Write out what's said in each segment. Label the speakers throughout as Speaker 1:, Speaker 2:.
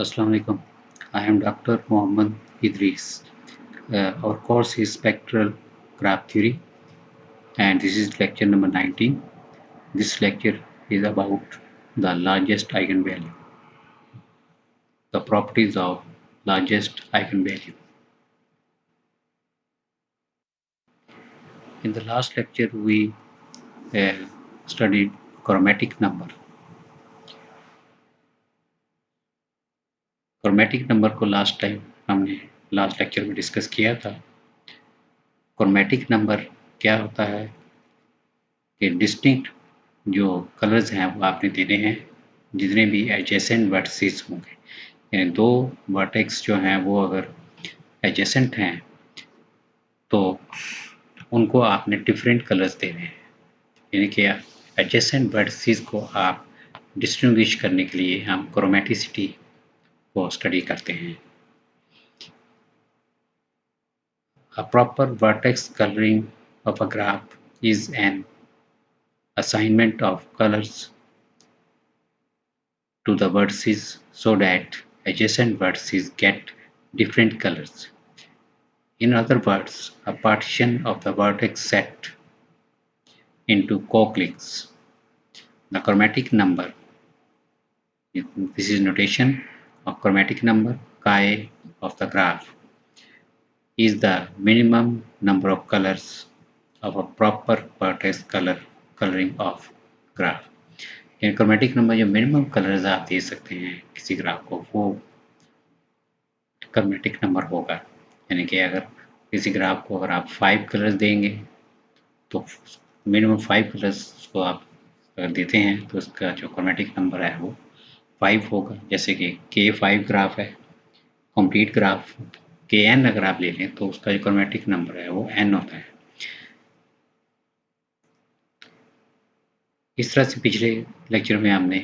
Speaker 1: Assalamu alaikum. I am Dr. Mohammad Idris. Our course is Spectral Graph Theory, and this is lecture number 19. This lecture is about the largest eigenvalue, the properties of largest eigenvalue. In the last lecture, we uh, studied chromatic number. Chromatic number को last time हमने last lecture में discuss किया था. Chromatic number क्या होता है कि distinct जो कलर्स हैं वो आपने देने हैं जितने भी एडजेसेंट वर्टिसेस होंगे, यानी दो वर्टेक्स जो हैं वो अगर एडजेसेंट हैं तो उनको आपने डिफरेंट कलर्स देने हैं. यानी कि एडजेसेंट वर्टिसेस को आप डिस्टिंग्विश करने के लिए हम क्रोमेटिसिटी को स्टडी करते हैं. A proper vertex coloring of a graph is an assignment of colors to the vertices so that adjacent vertices get different colors. In other words, a partition of the vertex set into co-cliques. The chromatic number, this is notation of chromatic number, chi of the graph, is the minimum number of colors of a proper vertex coloring of graph. यानी chromatic number जो minimum colours आप दे सकते हैं किसी graph को वो chromatic number होगा. यानी कि अगर किसी ग्राफ को अगर आप 5 कलर्स देंगे तो मिनिमम 5 कलर्स को आप अगर देते हैं तो उसका जो क्रोमेटिक नंबर है वो 5 होगा. जैसे कि K5 ग्राफ है, कंप्लीट ग्राफ Kn अगर आप ले लें तो उसका जो क्रोमेटिक नंबर है वो n होता है. इस तरह से पिछले लेक्चर में हमने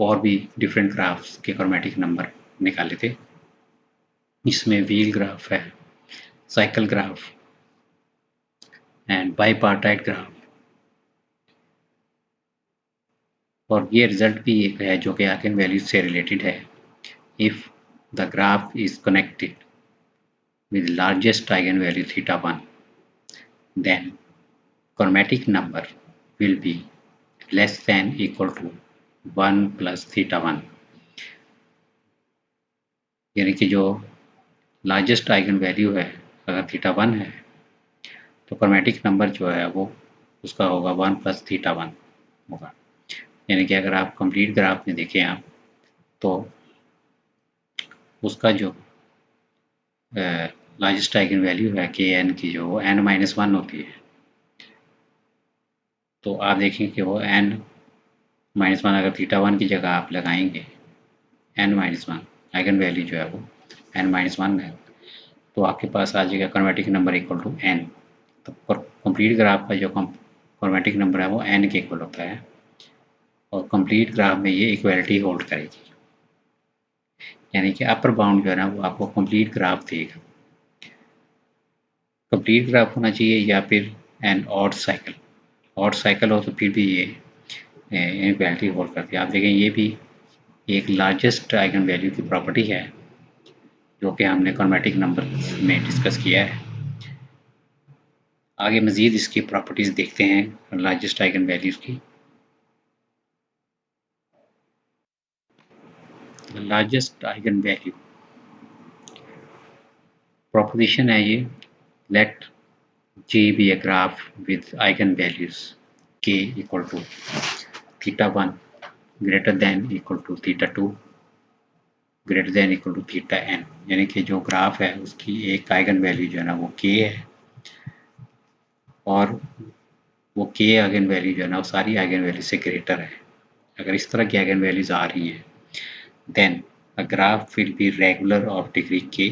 Speaker 1: और भी डिफरेंट ग्राफ्स के क्रोमेटिक नंबर निकाले थे. इसमें व्हील ग्राफ है, साइकिल ग्राफ एंड बाईपार्टाइट ग्राफ, और ये रिजल्ट भी एक है जो कि आइगन वैल्यूज से रिलेटेड है. If the graph is connected with largest eigenvalue theta 1, then chromatic number will be less than equal to 1 plus theta 1. यानी कि जो लार्जेस्ट आइगन वैल्यू है अगर थीटा 1 है तो क्रोमेटिक नंबर जो है वो उसका होगा 1 प्लस थीटा 1 होगा. यानी कि अगर आप कंप्लीट ग्राफ में देखें आप तो उसका जो लार्जेस्ट आइगन वैल्यू है के एन की जो वो n-1 होती है. तो आप देखें कि वो n-1 अगर थीटा 1 की जगह आप लगाएंगे n-1 आइगन वैल्यू जो है वो n-1 है तो आपके पास आ जाएगा chromatic number equal to n. तो कंप्लीट ग्राफ का जो क्रोमेटिक नंबर है वो n के इक्वल होता है और कंप्लीट ग्राफ में ये इक्वलिटी होल्ड करेगी. यानी कि अपर बाउंड जो है ना वो आपको कंप्लीट ग्राफ देगा. कंप्लीट ग्राफ होना चाहिए या फिर एन ऑड साइकिल हो तो फिर भी ये इनक्वलिटी होल्ड करती है. आप देखें ये भी एक लार्जेस्ट आइगन वैल्यू की प्रॉपर्टी है जो कि हमने क्रोमेटिक नंबर में डिस्कस किया है. आगे मज़ीद इसकी प्रॉपर्टीज़ देखते हैं लार्जेस्ट आइगन वैल्यूज़ की. लार्जेस्ट आइगन वैल्यू प्रोपोजिशन है ये. Let G be a graph with eigen values k equal to theta 1 greater than equal to theta 2 greater than equal to theta n. यानी कि जो graph है उसकी एक eigen value जो है ना वो k है और वो k आइगन वैल्यू जो है ना वो सारी आइगन वैल्यू से ग्रेटर है. अगर इस तरह की आइगन वैल्यूज आ रही हैं then a graph will be regular of degree k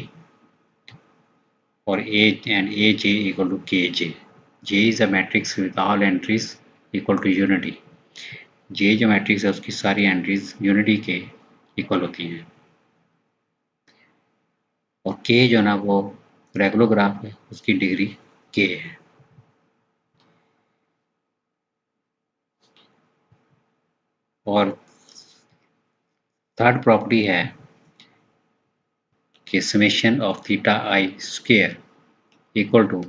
Speaker 1: or A and Aj equal to Kj. J is a matrix with all entries equal to unity. J जो matrix है उसकी सारी एंट्रीज यूनिटी के equal होती हैं और K जो ना वो रेगुलर ग्राफ है उसकी डिग्री K है. और थर्ड प्रॉपर्टी है कि summation of theta I square equal to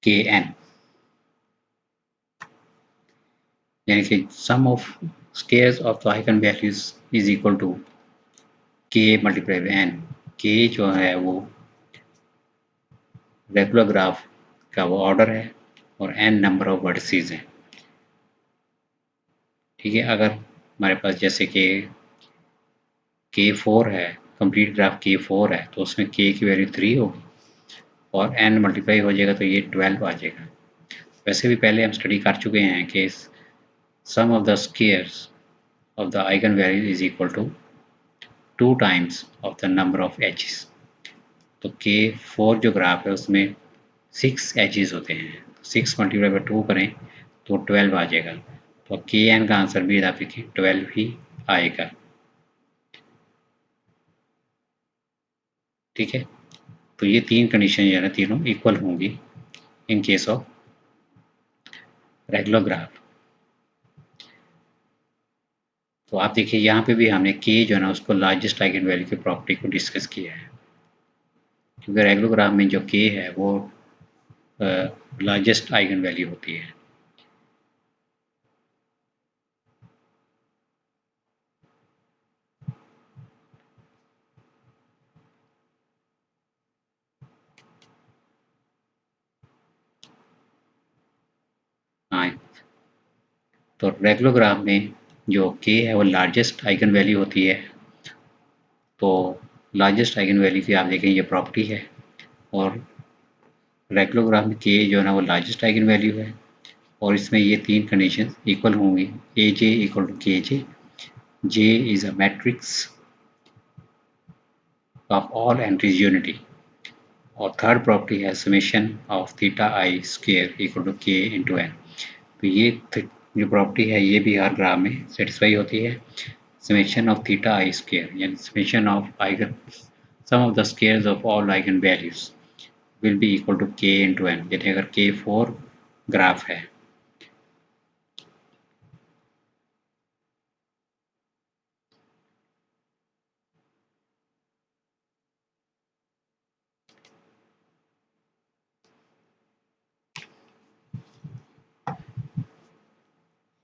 Speaker 1: K N, यानी कि sum of squares of the eigen values is equal to K multiply by N. K जो है वो रेगुलर ग्राफ का वो ऑर्डर है और एन नंबर ऑफ वर्टिसेस हैं। ठीक है, अगर हमारे पास जैसे कि K4 है, कंप्लीट ग्राफ K4 है, तो उसमें K की वैल्यू 3 होगी और n मल्टीप्लाई हो जाएगा तो ये 12 आ जाएगा। वैसे भी पहले हम स्टडी कर चुके हैं कि sum of the squares of the eigen value is equal to 2 times of the number of edges. तो K4 जो ग्राफ है उसमें 6 एजेस होते हैं, 6 मल्टीप्लाई बाई 2 करें तो 12 आ जाएगा। तो Kn का आंसर भी देखिए 12 ही आएगा। ठीक है, तो ये तीन कंडीशन जो है ना तीनों इक्वल होंगी in case of regular graph. तो आप देखिए यहाँ पे भी हमने के जो है ना उसको लार्जेस्ट आइगन वैल्यू की प्रॉपर्टी को डिस्कस किया है, क्योंकि रेगुलर ग्राफ में जो के है वो लार्जेस्ट आइगन वैल्यू होती है। हाँ, तो रेगुलर ग्राफ में जो के है वो लार्जेस्ट आइगन वैल्यू होती है। तो लार्जेस्ट आइगन वैल्यू की आप देखें ये प्रॉपर्टी है, और रेगुलर ग्राफ में के जो है ना वो लार्जेस्ट आइगन वैल्यू है, और इसमें ये तीन कंडीशन इक्वल होंगी। ए जे equal to K J, J is a matrix of all entries unity, और थर्ड प्रॉपर्टी है summation of theta I square equal to K into N. तो ये जो प्रॉपर्टी है ये भी हर ग्राफ में सेटिस्फाई होती है। Summation of theta I square यानी summation of eigen sum of the squares of all eigen values will be equal to K into N. यानी अगर K4 ग्राफ है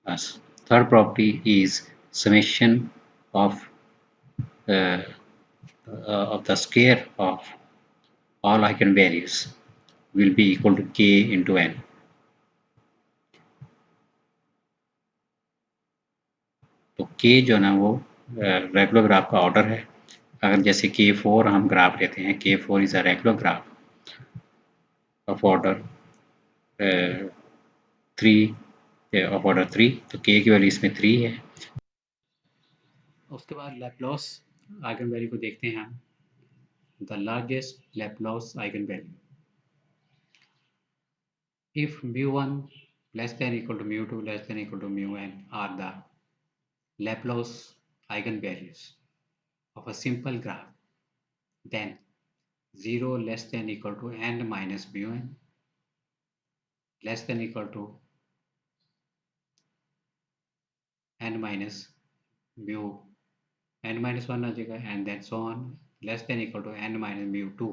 Speaker 1: बस, third property is summation uh, of the square of all eigenvalues will be equal to k into n। तो k जो है ना वो regular graph का ऑर्डर है। अगर जैसे K4 हम ग्राफ लेते हैं, K4 is a regular graph of order 3 तो k की वैल्यू इसमें 3 है। उसके बाद लैप्लास आइगन वैल्यू को देखते हैं हम। The largest Laplace eigen value if mu1 less than equal to mu2 less than equal to mu n are the Laplace eigenvalues of a simple graph, then 0 less than equal to n minus mu n less than equal to n minus mu n minus 1 आ जाएगा, and then so on less than equal to n minus mu 2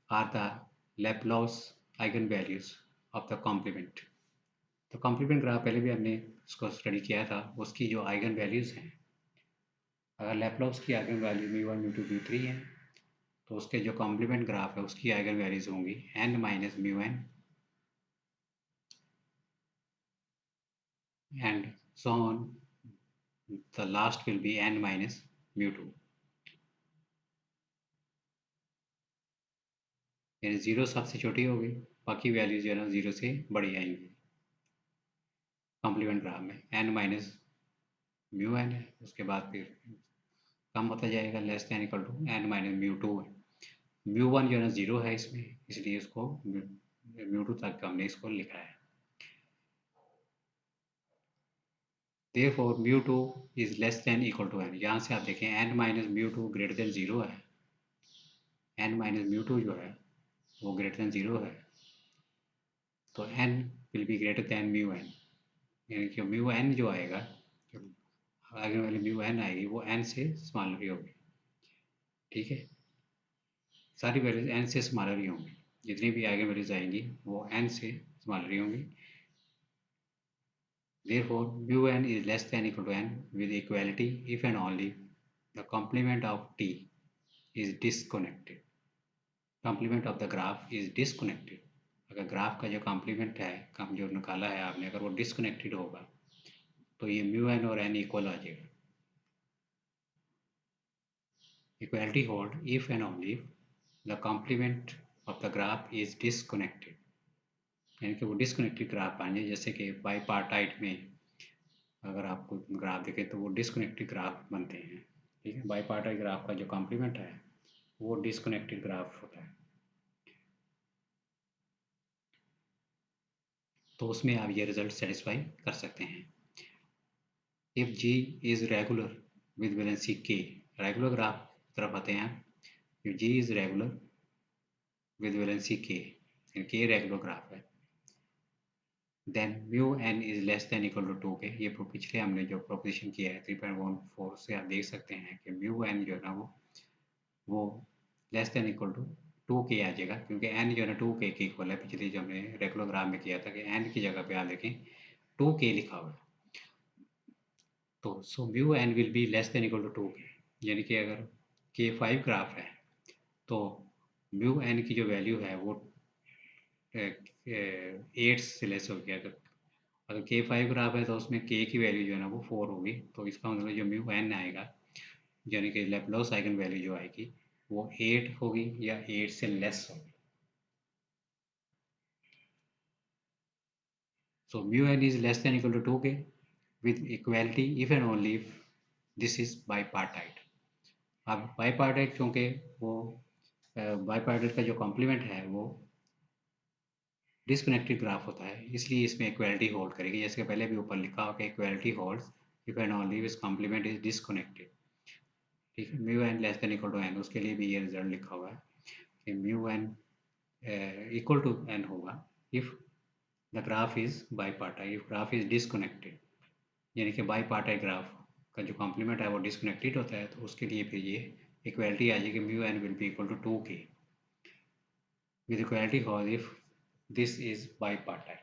Speaker 1: are the Laplace eigenvalues of the complement। तो complement graph पहले भी हमने इसको study किया था, उसकी जो आइगन वैल्यूज़ हैं, अगर लैप्लास की eigen value mu1 mu2 mu3 है तो उसके जो कॉम्प्लीमेंट ग्राफ है उसकी आइगन वैल्यूज होंगी n minus mu N and so on, the last will be n minus mu two. यानी जीरो सबसे छोटी होगी, बाकी वैल्यूज जो है ना जीरो से बड़ी आएंगी। कॉम्प्लीमेंट ग्राफ में n माइनस म्यू एन है, उसके बाद फिर कम होता जाएगा less than equal to n minus mu two है। म्यू वन जो है ना जीरो है इसमें, इसलिए इसको म्यू टू तक हमने इसको लिखा है। Therefore mu2 is less than equal to n। यहाँ से आप देखें n minus mu two greater than zero है, n माइनस म्यू टू जो है वो ग्रेटर देन जीरो है, तो n will be greater than mu N. यानी कि म्यू एन जो आएगा, आइगन वैल्यू म्यू एन आएगी वो एन से स्मॉलर ही होगी। ठीक है, सारी वैल्यूज एन से स्मॉलर ही होंगी, जितनी भी आइगन वैल्यूज आएंगी वो एन से स्मॉलर ही होंगी। Therefore, mu n is less than equal to n with equality if and only the complement of t is disconnected. Complement of the graph is disconnected. अगर graph का जो complement है, कम जो निकाला है आपने, अगर वो डिस्कनेक्टेड होगा तो ये म्यू एन और एन इक्वल आ जाएगा। Equality hold if and only the complement of the graph is disconnected, यानी कि वो डिस्कनेक्टेड ग्राफ आ जाए। जैसे कि बाईपार्टाइट में अगर आपको ग्राफ देखें तो वो डिस्कनेक्टेड ग्राफ बनते हैं। ठीक है, बाईपार्टाइट ग्राफ का जो कॉम्प्लीमेंट है वो डिस्कनेक्टेड ग्राफ होता है, तो उसमें आप ये रिजल्ट सेटिस्फाई कर सकते हैं। If G is regular with valency k, regular graph तरफ आते हैं। If G is regular with valency k regular graph है, then mu N is less than equal to 2 k. ये पिछले हमने जो प्रोपोजिशन किया है 3.14 से आप देख सकते हैं कि म्यू एन जो है ना वो लेस देन इक्वल टू 2 के आ जाएगा, क्योंकि एन जो है ना 2 के इक्वल है। पिछले जो हमने रेगुलर ग्राफ में किया था कि एन की जगह पे आप देखें 2 के लिखा हुआ है, तो so mu n will be less than equal to 2 k, यानी कि अगर के 5 ग्राफ है तो म्यू एन की जो वैल्यू है वो 8 से लेस हो गया। अगर के 5 ग्राफ है तो उसमें के की वैल्यू जो है ना वो 4 होगी, तो इसका मतलब जो म्यू एन आएगा, यानी कि लैप्लास आइगन वैल्यू जो आएगी वो 8 होगी या 8 से लेस होगी। So mu n is less than equal to 2k with equality if and only if this is bipartite. अब bipartite क्योंकि वो bipartite का जो कॉम्प्लीमेंट है वो डिस्कनेक्टेड ग्राफ होता है, इसलिए इसमें इक्वालिटी होल्ड करेगी। जैसे पहले भी ऊपर लिखा हो कि equality holds if and only if complement is disconnected. ठीक है, mu N less than equal to N, उसके लिए भी ये रिजल्ट लिखा हुआ है कि mu N equal to N होगा if the graph is bipartite, if graph is disconnected, यानी कि बाईपार्टाइट ग्राफ का जो कॉम्प्लीमेंट है वो डिस्कनेक्टेड होता है, तो उसके लिए फिर ये इक्वालिटी आ जाएगी mu n will be equal to 2 k with equality holds if this is bipartite.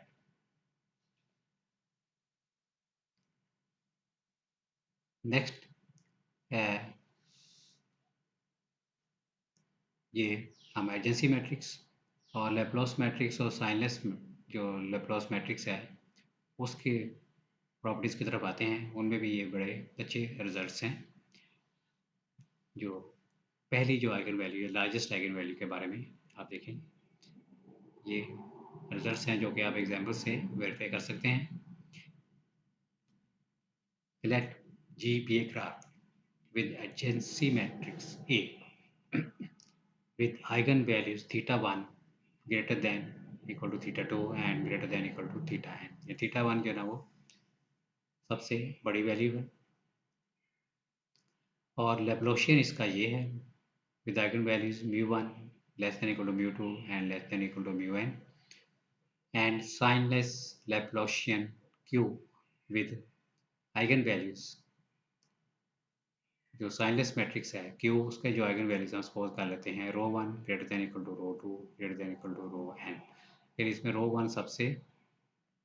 Speaker 1: Next ये हम एजेंसी मैट्रिक्स और लेप्लास मैट्रिक्स और साइनलेस जो लेप्लास मैट्रिक्स है उसके प्रॉपर्टीज़ की तरफ आते हैं। उनमें भी ये बड़े अच्छे रिजल्ट्स हैं। जो पहली जो आइगन वैल्यू है, लार्जेस्ट आइगन वैल्यू के बारे में आप देखें, ये रिजल्ट्स हैं जो कि आप एग्जाम्पल से वेरीफाई कर सकते हैं। Let G be a graph with adjacency matrix A with eigenvalues theta 1 greater than equal to theta 2 and greater than equal to theta n। ये theta 1 जो है ना वो सबसे बड़ी वैल्यू है और लेप्लासियन इसका ये है with eigenvalues mu1 less than equal to mu2 and less than equal to mu n and signless Laplacian Q with eigenvalues जो साइनलेस मैट्रिक्स है Q, उसके जो आइगन वैल्यूज हम सपोज कर लेते हैं rho 1 greater than equal to rho 2 greater than equal to rho n। फिर इसमें रो 1 सबसे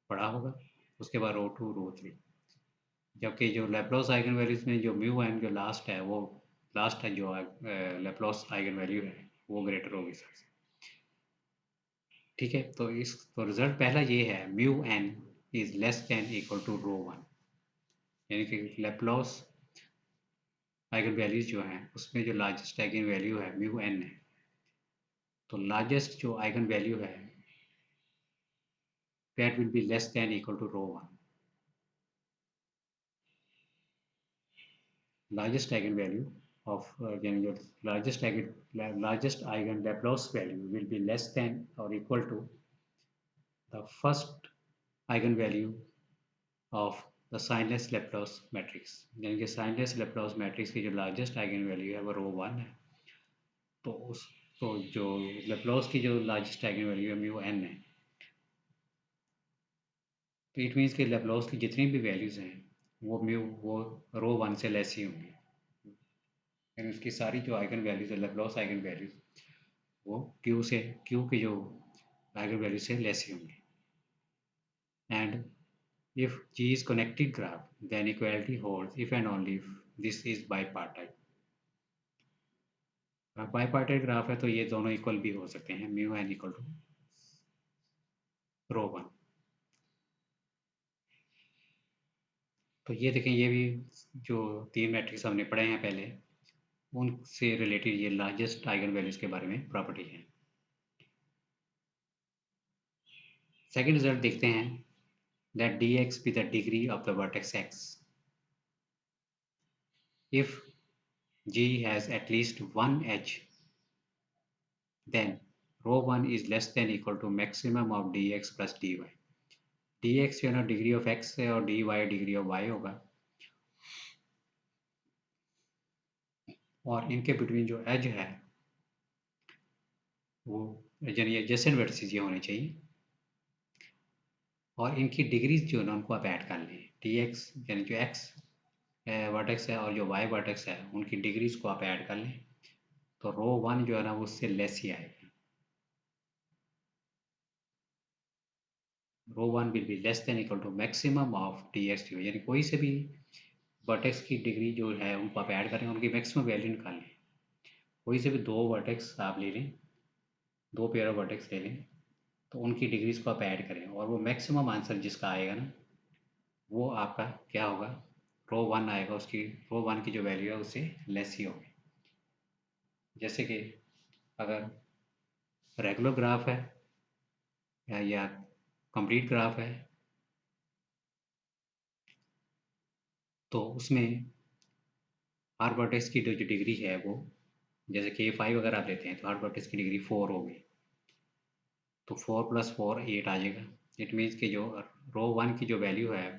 Speaker 1: बड़ा होगा, उसके बाद रो 2 रो 3, जबकि जो लेप्लास आइगन वैल्यूज में जो म्यू एन जो लास्ट है वो लास्ट है जो लेप्लास आइगन वैल्यू है वो ग्रेटर होगी सबसे। ठीक है, तो इस तो रिजल्ट पहला ये है mu N is less than equal to rho 1, यानी कि लेप्लास आइगन वैल्यूज जो हैं उसमें जो लार्जेस्ट आइगन वैल्यू है म्यू एन है, तो लार्जेस्ट जो आइगन वैल्यू है that will be less than equal to rho 1। largest eigenvalue of यानी जो largest eigen Laplace value will be less than or equal to the first eigenvalue of the signless Laplace matrix। यानी कि signless Laplace matrix की जो largest eigenvalue है वो रो 1 है, तो उस तो जो Laplace की जो largest eigenvalue है म्यू n है, तो इट मीन्स कि लेप्लास की जितनी भी वैल्यूज़ हैं वो म्यू वो रो वन से लेस ही होंगी, यानी उसकी सारी जो आइगन वैल्यूज है, लेप्लास आइगन वैल्यूज, वो क्यू के जो आइगन वैल्यू से लेस ही होंगी। And if G is connected graph, then equality holds if and only if this is bipartite. Bipartite graph है तो ये दोनों इक्वल भी हो सकते हैं, mu N equal to rho one. तो ये देखें, ये भी जो तीन मैट्रिक्स हमने पढ़े हैं पहले, उनसे रिलेटेड ये लार्जेस्ट आइगन वैल्यूज के बारे में प्रॉपर्टी है। सेकेंड रिजल्ट देखते हैं, that dx be the degree of the vertex x if G has at least one edge, then rho 1 is less than equal to maximum of dx plus dy। dx जो है ना degree of x है और dy degree of y होगा, और इनके between जो as है वो यानी एडजेसेंट वर्टिसेस ये होने चाहिए, और इनकी डिग्रीज जो है ना उनको आप ऐड कर लें। dx यानी जो x वर्टेक्स है और जो y वर्टेक्स है उनकी डिग्रीज को आप ऐड कर लें, तो रो वन जो है ना वो उससे लेस ही आएगा। Rho one will be less than equal to maximum of D X D, यानी कोई से भी वर्टेक्स की डिग्री जो है उनको आप ऐड करें, उनकी मैक्सिमम वैल्यू निकाल लें। कोई से भी दो वर्टेक्स आप ले लें, दो पेयर ऑफ वर्टेक्स ले लें, तो उनकी डिग्रीज को आप ऐड करें और वो मैक्सिमम आंसर जिसका आएगा ना वो आपका क्या होगा, रो वन आएगा, उसकी रो वन की जो वैल्यू है उससे लेस ही होगी। जैसे कि अगर रेगुलर ग्राफ है या कंप्लीट ग्राफ है, तो उसमें हर वर्टेक्स की जो डिग्री है वो, जैसे कि 5 अगर आप लेते हैं तो हर वर्टेक्स की डिग्री 4 होगी, तो 4 + 4 8 आ जाएगा। इट मीन्स कि जो रो वन की जो वैल्यू है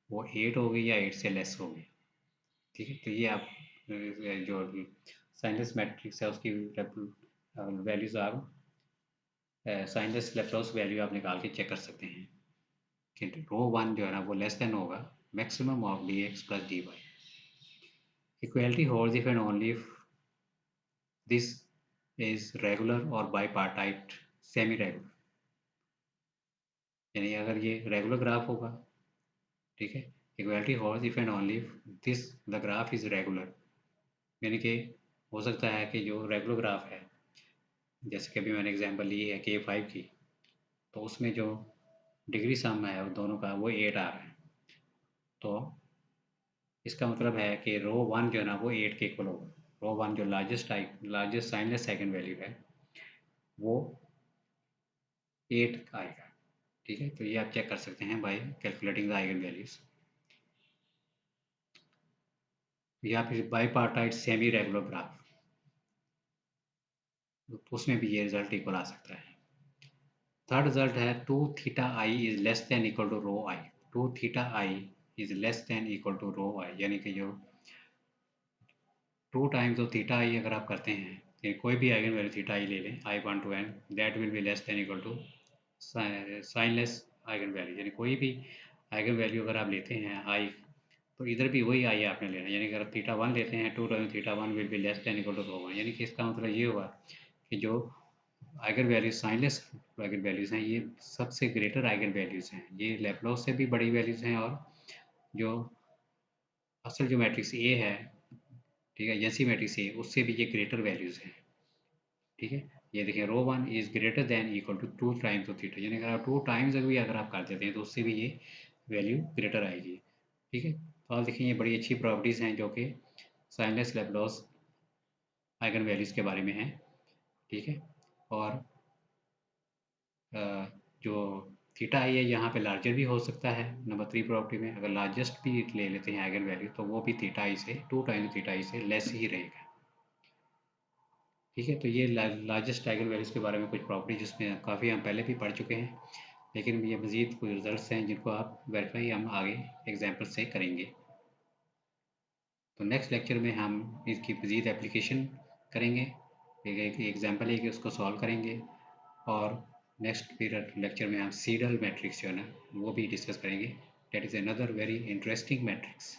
Speaker 1: वो 8 होगी या 8 से लेस होगी। ठीक है, तो ये आप जो साइनलेस मैट्रिक्स है उसकी वैल्यूज आप साइनलेस लेप्लास वैल्यू आप निकाल के चेक कर सकते हैं कि रो वन जो है ना वो लेस देन होगा maximum of D x plus d y. Equality holds if and only if this is regular और बाईपार्टाइट सेमी रेगुलर, यानी अगर ये रेगुलर ग्राफ होगा, ठीक है, equality holds if and only if this the graph is regular, यानी कि हो सकता है कि जो रेगुलर ग्राफ है, जैसे कि अभी मैंने एग्जांपल ली है K5 की, तो उसमें जो डिग्री सम है वो दोनों का वो 8 आ रहा है, तो इसका मतलब है कि रो वन जो है ना वो 8 के इक्वल होगा। रो वन जो लार्जेस्ट साइनलेस सेकंड वैल्यू है वो 8 आएगा। ठीक है, तो ये आप चेक कर सकते हैं bye calculating the eigen values, या फिर बाईपार्टाइट सेमी रेगुलर ग्राफ, तो उसमें भी ये रिजल्ट इक्वल आ सकता है। थर्ड रिजल्ट है 2θi is less than equal to rho I. 2θi is less than equal to rho I, यानी कि जो 2 टाइम्स ऑफ थीटा आई अगर आप करते हैं, कि कोई भी आइगन वैल्यू थीटा आई ले लें, i one two n, that will be less than equal to signless eigen value, यानी कोई भी आइगन वैल्यू अगर आप लेते हैं आई, तो इधर भी वही आई आपने लेना है, यानी अगर थीटा वन लेते हैं 2 times theta one will be less than equal to rho one, यानी कि इसका मतलब ये हुआ कि जो eigen values signless eigen values हैं ये सबसे ग्रेटर आइगन वैल्यूज हैं, ये लेप्लास से भी बड़ी वैल्यूज हैं, और जो असल जो मैट्रिक्स ए है, ठीक है, जैसी मैट्रिक्स ए उससे भी ये ग्रेटर वैल्यूज हैं। ठीक है, ये देखिए rho one is greater than equal to 2 times of theta, यानी अगर आप 2 टाइम्स अगर आप कर देते हैं तो उससे भी ये वैल्यू ग्रेटर आएगी। ठीक है, तो आप देखिए ये बड़ी अच्छी प्रॉपर्टीज़ हैं जो कि साइनलेस लेप्लास आइगन वैल्यूज़ के बारे में हैं। ठीक है, और जो थीटा आई है यहाँ पे लार्जर भी हो सकता है, नंबर 3 प्रॉपर्टी में अगर लार्जेस्ट भी ले लेते हैं आइगन वैल्यू तो वो भी थीटा आई से 2 टाइम्स थीटा आई से लेस ही रहेगा। ठीक है, तो ये लार्जेस्ट आइगन वैल्यूज़ के बारे में कुछ प्रॉपर्टी जिसमें काफ़ी हम पहले भी पढ़ चुके हैं, लेकिन ये मज़ीद कुछ रिजल्ट्स हैं जिनको आप वेरीफाई हम आगे एग्जाम्पल से करेंगे। तो नेक्स्ट लेक्चर में हम इसकी मज़ीद एप्लीकेशन करेंगे, एक एग्जाम्पल है कि उसको सॉल्व करेंगे, और नेक्स्ट पीरियड लेक्चर में हम सीडल मैट्रिक्स जो है ना वो भी डिस्कस करेंगे। That is another very interesting matrix.